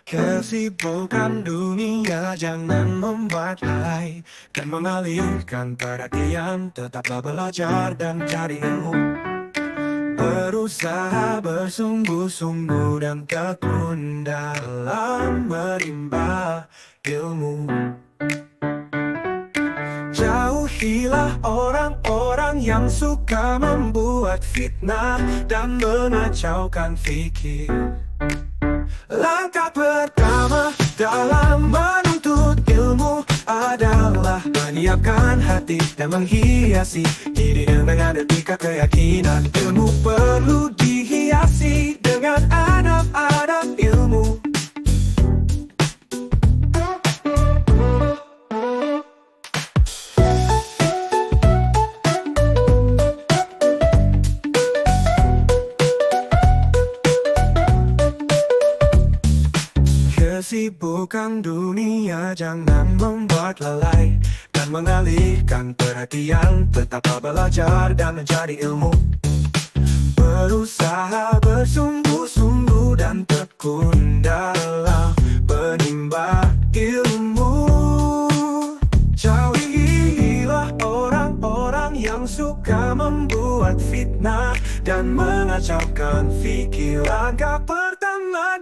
Kesibukan dunia jangan membuat lalai dan mengalihkan perhatian. Tetaplah belajar dan cari ilmu. Berusaha bersungguh-sungguh dan tekun dalam menimba ilmu. Jauhilah orang-orang yang suka membuat fitnah dan mengacaukan fikir. Langkah pertama dalam menuntut ilmu adalah menyiapkan hati dan menghiasi diri dengan etika keyakinan. Ilmu perlu dihiasi dengan adab-adab ilmu. Kesibukan dunia jangan membuat lalai dan mengalihkan perhatian. Tetaplah belajar dan mencari ilmu. Berusaha bersungguh-sungguh dan tekun dalam menimba ilmu. Jauhilah orang-orang yang suka membuat fitnah dan mengacaukan fikir. Langkah pertama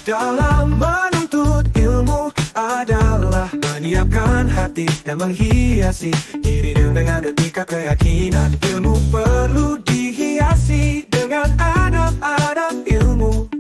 dalam menuntut ilmu adalah menyiapkan hati dan menghiasi diri dengan etika keyakinan. Ilmu perlu dihiasi dengan adab-adab ilmu.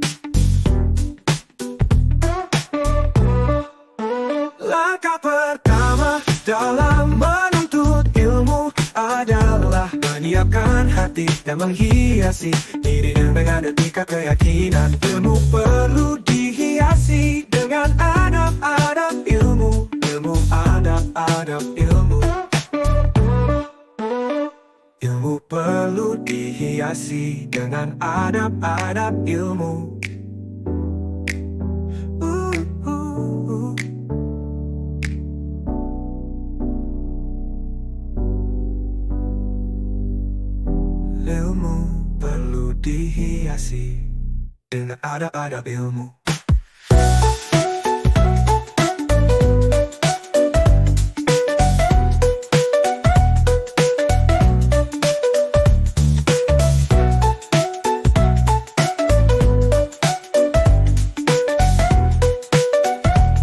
Langkah pertama dalam menuntut ilmu adalah menyiapkan hati dan menghiasi diri dengan etika keyakinan. Ilmu perlu dihiasi dengan adab-adab ilmu. Ilmu, adab-adab ilmu. Ilmu perlu dihiasi dengan adab-adab ilmu. Ilmu perlu dihiasi dengan adab-adab ilmu.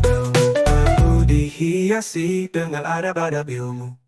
Ilmu perlu dihiasi dengan adab-adab ilmu.